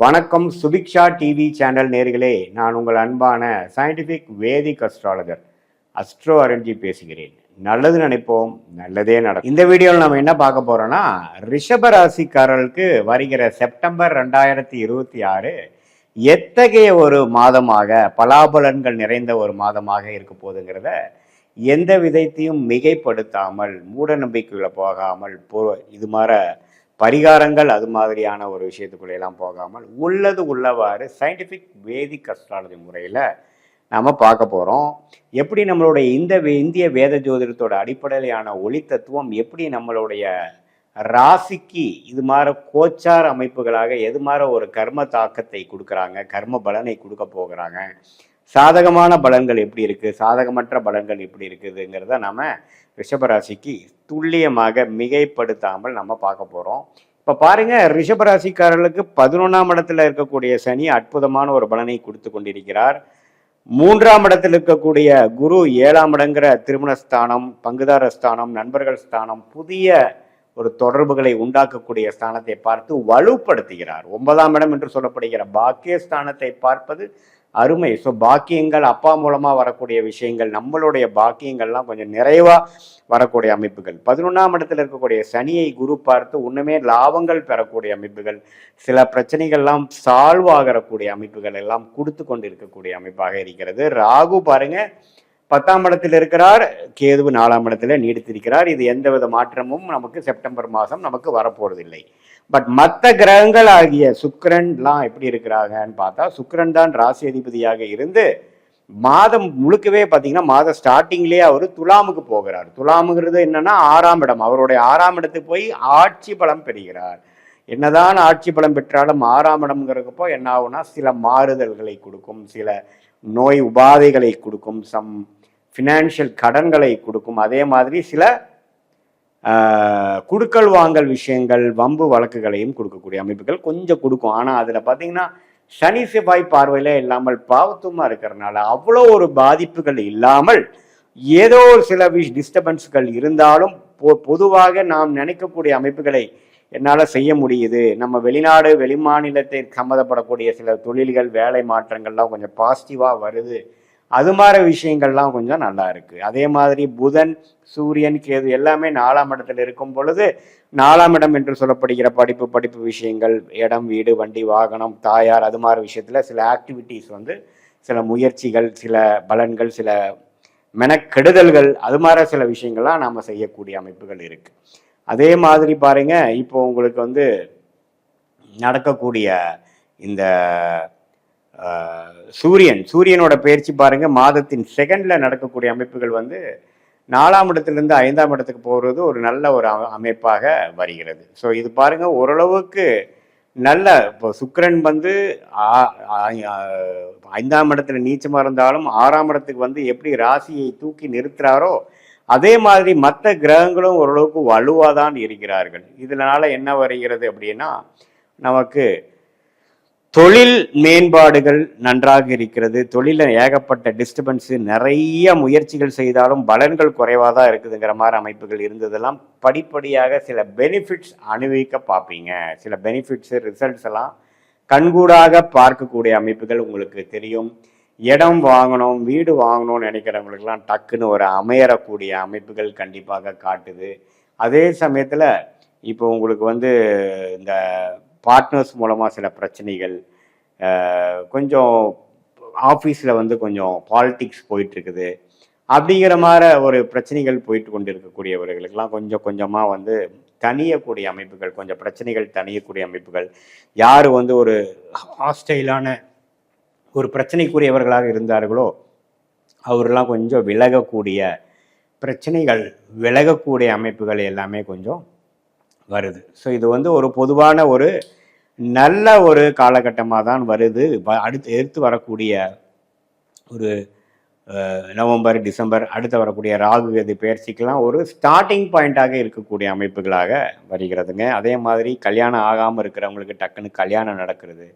வணக்கம் Subiksha TV channel நேர்களே, நான் உங்கள் அன்பான சயின்டிஃபிக் வேதிக் அஸ்ட்ராலஜர் அஸ்ட்ரோ அரண்ஜி பேசுகிறேன். நல்லது நினைப்போம், நல்லதே நடக்கும். இந்த வீடியோவில் நம்ம என்ன பார்க்க போறோம்னா, ரிஷப ராசிக்காரர்களுக்கு வருகிற செப்டம்பர் 2026 எத்தகைய ஒரு மாதமாக, பலாபலன்கள் நிறைந்த ஒரு மாதமாக இருக்க போகுதுங்கிறத எந்த விதத்தையும் மிகைப்படுத்தாமல், மூட நம்பிக்கைகளை போகாமல், இது மாதிரி பரிகாரங்கள் அது மாதிரியான ஒரு விஷயத்துக்குள்ளெல்லாம் போகாமல் உள்ளது உள்ளவாறு சயின்டிஃபிக் வேதிக் அஸ்ட்ராலஜி முறையில் நாம் பார்க்க போகிறோம். எப்படி நம்மளுடைய இந்திய வேத ஜோதிடத்தோட அடிப்படையிலான ஒளி தத்துவம் எப்படி நம்மளுடைய ராசிக்கு இது மாதிரி கோச்சார் அமைப்புகளாக எது மாதிரி ஒரு கர்ம தாக்கத்தை கொடுக்குறாங்க, கர்ம பலனை கொடுக்க போகிறாங்க, சாதகமான பலன்கள் எப்படி இருக்குது, சாதகமற்ற பலன்கள் எப்படி இருக்குதுங்கிறத நம்ம ரிஷபராசிக்கு துல்லியமாக மிகைப்படுத்தாமல் நம்ம பார்க்க போகிறோம். இப்போ பாருங்க, ரிஷபராசிக்காரர்களுக்கு 11ஆம் இடத்துல இருக்கக்கூடிய சனி அற்புதமான ஒரு பலனை கொடுத்து கொண்டிருக்கிறார். 3ஆம் இடத்தில் இருக்கக்கூடிய குரு 7ஆம் இடங்கிற திருமணஸ்தானம், பங்குதார ஸ்தானம், நண்பர்கள் ஸ்தானம், புதிய ஒரு தொடர்புகளை உண்டாக்கக்கூடிய ஸ்தானத்தை பார்த்து வலுப்படுத்துகிறார். 9ஆம் இடம் என்று சொல்லப்படுகிற பாக்கியஸ்தானத்தை பார்ப்பது அருமை. ஸோ பாக்கியங்கள், அப்பா மூலமாக வரக்கூடிய விஷயங்கள், நம்மளுடைய பாக்கியங்கள்லாம் கொஞ்சம் நிறைவாக வரக்கூடிய அமைப்புகள். 11ஆம் இடத்துல இருக்கக்கூடிய சனியை குரு பார்த்து ஒன்றுமே லாபங்கள் பெறக்கூடிய அமைப்புகள், சில பிரச்சனைகள்லாம் சால்வ் ஆகக்கூடிய அமைப்புகள் எல்லாம் கொடுத்து கொண்டு இருக்கக்கூடிய அமைப்பாக இருக்கிறது. ராகு பாருங்க 10ஆம் இடத்தில் இருக்கிறார், கேது 4ஆம் இடத்துல நீடித்திருக்கிறார். இது எந்தவித மாற்றமும் நமக்கு செப்டம்பர் மாதம் நமக்கு வரப்போறதில்லை. பட் மற்ற கிரகங்கள் ஆகிய சுக்கிரன்லாம் எப்படி இருக்கிறாங்கன்னு பார்த்தா, சுக்கிரன் தான் ராசி அதிபதியாக இருந்து மாதம் முழுக்கவே பார்த்தீங்கன்னா மாத ஸ்டார்டிங்லேயே அவர் துலாமுக்கு போகிறார். துலாமுங்கிறது என்னன்னா 6ஆம் இடம். அவருடைய 6ஆம் இடத்துக்கு போய் ஆட்சி பலம் பெறுகிறார். என்னதான் ஆட்சி பலம் பெற்றாலும் 6ஆம் இடம்ங்கிறப்போ என்ன ஆகும்னா, சில மாறுதல்களை கொடுக்கும், சில நோய் உபாதைகளை கொடுக்கும், சம் ஃபினான்ஷியல் கடன்களை கொடுக்கும். அதே மாதிரி சில குடுக்கல் வாங்கல் விஷயங்கள், வம்பு வழக்குகளையும் கொடுக்கக்கூடிய அமைப்புகள் கொஞ்சம் கொடுக்கும். ஆனால் அதில் பார்த்தீங்கன்னா சனி செவ்வாய் பார்வையில் இல்லாமல் பாவத்துவமாக இருக்கிறதுனால அவ்வளோ ஒரு பாதிப்புகள் இல்லாமல் ஏதோ சில டிஸ்டர்பன்ஸ்கள் இருந்தாலும் பொதுவாக நாம் நினைக்கக்கூடிய அமைப்புகளை என்னால் செய்ய முடியுது. நம்ம வெளிநாடு வெளிமாநிலத்தை சம்மந்தப்படக்கூடிய சில தொழில்கள், வேலை மாற்றங்கள்லாம் கொஞ்சம் பாசிட்டிவாக வருது. அது மாதிரி விஷயங்கள்லாம் கொஞ்சம் நல்லா இருக்கு. அதே மாதிரி புதன், சூரியன், கேது எல்லாமே 4ஆம் இடத்துல இருக்கும் பொழுது 4ஆம் இடம் என்று சொல்லப்படுகிற படிப்பு விஷயங்கள், இடம், வீடு, வண்டி, வாகனம், தாயார், அது மாதிரி விஷயத்துல சில ஆக்டிவிட்டீஸ் சில முயற்சிகள், சில பலன்கள், சில மெனக்கெடுதல்கள், அது மாதிரி சில விஷயங்கள்லாம் நாம் செய்யக்கூடிய அமைப்புகள் இருக்கு. அதே மாதிரி பாருங்க, இப்போ உங்களுக்கு நடக்கக்கூடிய இந்த சூரியனோட பயிற்சி பாருங்க, மாதத்தின் செகண்ட்ல நடக்கக்கூடிய அமைப்புகள் 4ஆம் இடத்திலிருந்து 5ஆம் இடத்துக்கு போகிறது ஒரு நல்ல ஒரு அமைப்பாக வருகிறது. ஸோ இது பாருங்க, ஓரளவுக்கு நல்ல. இப்போ சுக்கிரன் 5ஆம் இடத்துல நீச்சமாக இருந்தாலும் 6ஆம் இடத்துக்கு எப்படி ராசியை தூக்கி நிறுத்துறாரோ அதே மாதிரி மற்ற கிரகங்களும் ஓரளவுக்கு வலுவாக தான் இருக்கிறார்கள். இதனால என்ன வருகிறது அப்படின்னா, நமக்கு தொழில் மேம்பாடுகள் நன்றாக இருக்கிறது. தொழிலில் ஏகப்பட்ட டிஸ்டர்பன்ஸு, நிறைய முயற்சிகள் செய்தாலும் பலன்கள் குறைவாக தான் இருக்குதுங்கிற மாதிரி அமைப்புகள் இருந்ததெல்லாம் படிப்படியாக சில பெனிஃபிட்ஸ் அனுபவிக்க பார்ப்பீங்க. சில பெனிஃபிட்ஸு, ரிசல்ட்ஸ் எல்லாம் கண்கூடாக பார்க்கக்கூடிய அமைப்புகள் உங்களுக்கு தெரியும். இடம் வாங்கணும், வீடு வாங்கணும்னு நினைக்கிறவங்களுக்கெல்லாம் டக்குன்னு ஒரு அமையறக்கூடிய அமைப்புகள் கண்டிப்பாக காட்டுது. அதே சமயத்தில் இப்போ உங்களுக்கு இந்த பார்ட்னர்ஸ் மூலமாக சில பிரச்சனைகள், கொஞ்சம் ஆஃபீஸில் கொஞ்சம் பாலிட்டிக்ஸ் போயிட்டுருக்குது, அப்படிங்கிற மாதிரி ஒரு பிரச்சனைகள் போயிட்டு கொண்டு இருக்கக்கூடியவர்களுக்கெல்லாம் கொஞ்சம் கொஞ்சமாக தணியக்கூடிய அமைப்புகள், கொஞ்சம் பிரச்சனைகள் தணியக்கூடிய அமைப்புகள், யார் ஒரு ஹாஸ்டைலான ஒரு பிரச்சனைக்குரியவர்களாக இருந்தார்களோ அவரெல்லாம் கொஞ்சம் விலகக்கூடிய பிரச்சனைகள், விலகக்கூடிய அமைப்புகள் எல்லாமே கொஞ்சம் வருது. ஸோ இது ஒரு பொதுவான ஒரு நல்ல ஒரு காலகட்டமாக தான் வருது. எடுத்து வரக்கூடிய ஒரு நவம்பர், டிசம்பர், அடுத்து வரக்கூடிய ராகு கேது பெயர்ச்சிக்கெல்லாம் ஒரு ஸ்டார்டிங் பாயிண்டாக இருக்கக்கூடிய அமைப்புகளாக வருகிறதுங்க. அதே மாதிரி கல்யாணம் ஆகாமல் இருக்கிறவங்களுக்கு டக்குன்னு கல்யாணம் நடக்கிறது,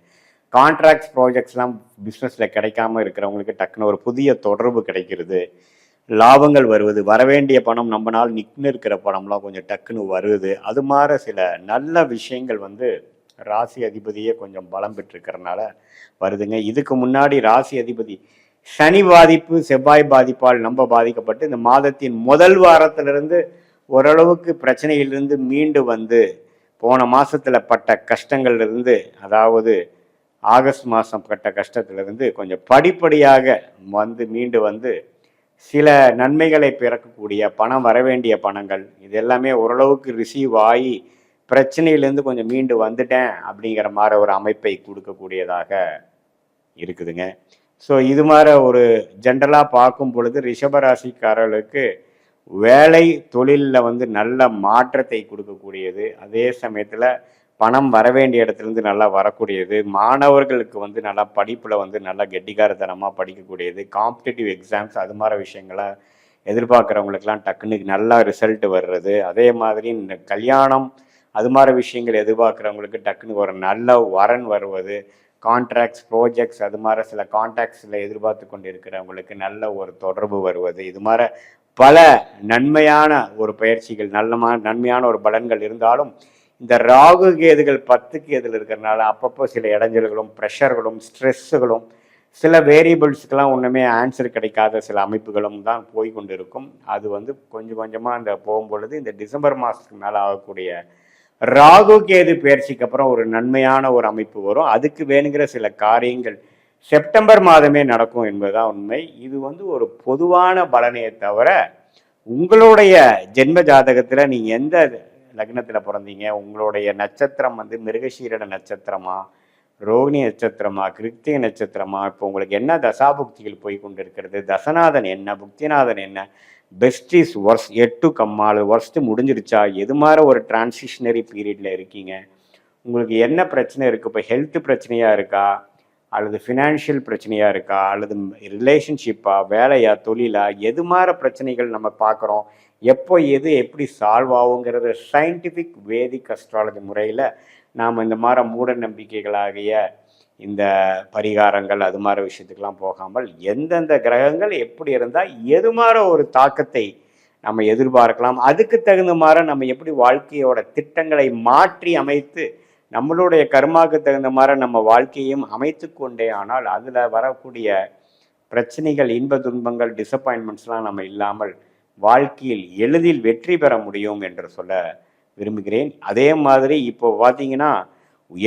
கான்ட்ராக்ட்ஸ், ப்ராஜெக்ட்ஸ்லாம் பிஸ்னஸில் கிடைக்காம இருக்கிறவங்களுக்கு டக்குன்னு ஒரு புதிய தொடர்பு கிடைக்கிறது, லாபங்கள் வருவது, வரவேண்டிய பணம் நம்மளால் நிற்க இருக்கிற பணம்லாம் கொஞ்சம் டக்குன்னு வருது. அது மாதிரி சில நல்ல விஷயங்கள் ராசி அதிபதியே கொஞ்சம் பலம் பெற்றிருக்கிறதுனால வருதுங்க. இதுக்கு முன்னாடி ராசி அதிபதி சனி பாதிப்பு, செவ்வாய் பாதிப்பால் நம்ம பாதிக்கப்பட்டு இந்த மாதத்தின் முதல் வாரத்திலிருந்து ஓரளவுக்கு பிரச்சனையிலிருந்து மீண்டு வந்து போன மாசத்துல பட்ட கஷ்டங்கள்ல இருந்து, அதாவது ஆகஸ்ட் மாதம் பட்ட கஷ்டத்திலிருந்து கொஞ்சம் படிப்படியாக மீண்டு வந்து சில நன்மைகளை பிறக்கக்கூடிய பணம், வரவேண்டிய பணங்கள் இது எல்லாமே ஓரளவுக்கு ரிசீவ் ஆகி பிரச்சனையிலேருந்து கொஞ்சம் மீண்டு வந்துட்டேன் அப்படிங்கிற மாதிரி ஒரு அமைப்பை கொடுக்கக்கூடியதாக இருக்குதுங்க. ஸோ இது மாதிரி ஒரு ஜென்ரலாக பார்க்கும் பொழுது ரிஷபராசிக்காரர்களுக்கு வேலை தொழிலில் நல்ல மாற்றத்தை கொடுக்கக்கூடியது. அதே சமயத்தில் பணம் வரவேண்டிய இடத்துலேருந்து நல்லா வரக்கூடியது. மாணவர்களுக்கு நல்லா படிப்பில் நல்லா கெட்டிக்காரத்தனமாக படிக்கக்கூடியது. காம்படிட்டிவ் எக்ஸாம்ஸ் அது மாதிரி விஷயங்களை எதிர்பார்க்குறவங்களுக்கெல்லாம் டக்குன்னு நல்லா ரிசல்ட் வர்றது. அதே மாதிரி இந்த கல்யாணம் அது மாதிரி விஷயங்கள் எதிர்பார்க்குறவங்களுக்கு டக்குன்னு ஒரு நல்ல வரன் வருவது. கான்ட்ராக்ட்ஸ், ப்ராஜெக்ட்ஸ் அது மாதிரி சில கான்ட்ராக்ட்ஸில் எதிர்பார்த்து கொண்டு இருக்கிறவங்களுக்கு நல்ல ஒரு தொடர்பு வருவது. இது மாதிரி பல நன்மையான ஒரு பயிற்சிகள், நன்மையான ஒரு பலன்கள் இருந்தாலும் இந்த ராகு கேதுகள் 10க்கு எதில் இருக்கிறதுனால அப்பப்போ சில இடைஞ்சல்களும், ப்ரெஷர்களும், ஸ்ட்ரெஸ்ஸுகளும், சில வேரியபிள்ஸுக்கெல்லாம் ஒன்றுமே ஆன்சர் கிடைக்காத சில அமைப்புகளும் தான் போய் கொண்டு இருக்கும். அது கொஞ்சம் கொஞ்சமாக அந்த போகும்பொழுது இந்த டிசம்பர் மாதத்துக்கு மேலே ஆகக்கூடிய ராகு கேது பயிற்சிக்கு அப்புறம் ஒரு நன்மையான ஒரு அமைப்பு வரும். அதுக்கு வேணுங்கிற சில காரியங்கள் செப்டம்பர் மாதமே நடக்கும் என்பதுதான் உண்மை. இது ஒரு பொதுவான பலனையை தவிர உங்களுடைய ஜென்ம ஜாதகத்தில் நீங்கள் எந்த லக்னத்தில் பிறந்தீங்க, உங்களுடைய நட்சத்திரம் மிருகசீரட நட்சத்திரமா, ரோகிணி நட்சத்திரமா, கிருத்திகை நட்சத்திரமா, இப்போ உங்களுக்கு என்ன தசாபுக்திகள் போய் கொண்டு இருக்கிறது, தசநாதன் என்ன, புக்திநாதன் என்ன, பெஸ்ட் இஸ் ஒர்ஸ் 8 கம்மாள் ஒர்ஸ்ட்டு முடிஞ்சிருச்சா, எது மாதிரி ஒரு டிரான்சிஷனரி பீரியடில் இருக்கீங்க, உங்களுக்கு என்ன பிரச்சனை இருக்குது, இப்போ ஹெல்த் பிரச்சனையாக இருக்கா, அல்லது ஃபினான்ஷியல் பிரச்சனையாக இருக்கா, அல்லது ரிலேஷன்ஷிப்பா, வேலையா, தொழிலா, எது மாதிரி பிரச்சனைகள் நம்ம பார்க்குறோம், எப்போ எது எப்படி சால்வ் ஆகுங்கிறத சயின்டிஃபிக் வேதிக் அஸ்ட்ராலஜி முறையில் நாம் இந்த மாதிரி மூட நம்பிக்கைகளாகிய இந்த பரிகாரங்கள் அது மாதிரி விஷயத்துக்கெல்லாம் போகாமல் எந்தெந்த கிரகங்கள் எப்படி இருந்தால் எது மாதிரி ஒரு தாக்கத்தை நம்ம எதிர்பார்க்கலாம், அதுக்கு தகுந்த மாதிரி நம்ம எப்படி வாழ்க்கையோட திட்டங்களை மாற்றி அமைத்து நம்மளுடைய கர்மாவுக்கு தகுந்த மாதிரி நம்ம வாழ்க்கையும் அமைத்து கொண்டே ஆனால் அதில் வரக்கூடிய பிரச்சனைகள், இன்ப துன்பங்கள், டிசப்பாயின்மெண்ட்ஸ்லாம் நம்ம இல்லாமல் வாழ்க்கையில் எளிதில் வெற்றி பெற முடியும் என்று சொல்ல விரும்புகிறேன். அதே மாதிரி இப்போ பார்த்தீங்கன்னா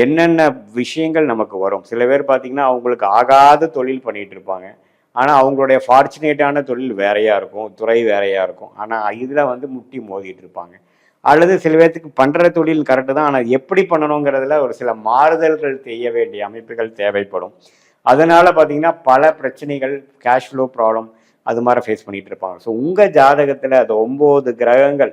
என்னென்ன விஷயங்கள் நமக்கு வரும், சில பேர் பார்த்தீங்கன்னா அவங்களுக்கு ஆகாத தொழில் பண்ணிகிட்டு இருப்பாங்க, ஆனால் அவங்களுடைய ஃபார்ச்சுனேட்டான தொழில் வேறையாக இருக்கும், துறை வேறையாக இருக்கும், ஆனால் இதில் முட்டி மோதிட்டு இருப்பாங்க. அல்லது சில பேர்த்துக்கு பண்ணுற தொழில் கரெக்டு தான், ஆனால் எப்படி பண்ணணுங்கிறதுல ஒரு சில மாறுதல்கள் செய்ய வேண்டிய அமைப்புகள் தேவைப்படும். அதனால் பார்த்தீங்கன்னா பல பிரச்சனைகள், கேஷ் ஃப்ளோ ப்ராப்ளம் அது மாதிரி ஃபேஸ் பண்ணிகிட்டு இருப்பாங்க. ஸோ உங்கள் ஜாதகத்தில் அது 9 கிரகங்கள்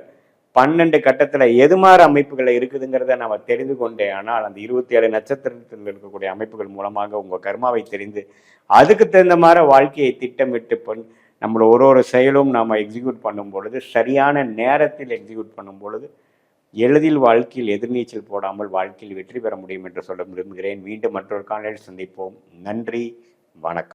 12 கட்டத்தில் எது மாதிரி அமைப்புகள் இருக்குதுங்கிறத நம்ம தெரிந்து கொண்டே ஆனால் அந்த 27 நட்சத்திரத்தில் இருக்கக்கூடிய அமைப்புகள் மூலமாக உங்கள் கர்மாவை தெரிந்து அதுக்கு தகுந்த மாதிரி வாழ்க்கையை திட்டமிட்டு நம்மளோட ஒரு செயலும் நாம் எக்ஸிக்யூட் பண்ணும் பொழுது, சரியான நேரத்தில் எக்ஸிக்யூட் பண்ணும் பொழுது எளிதில் வாழ்க்கையில் எதிர்நீச்சல் போடாமல் வாழ்க்கையில் வெற்றி பெற முடியும் என்று சொல்ல விரும்புகிறேன். மீண்டும் மற்றொரு காணொளியில் சந்திப்போம். நன்றி, வணக்கம்.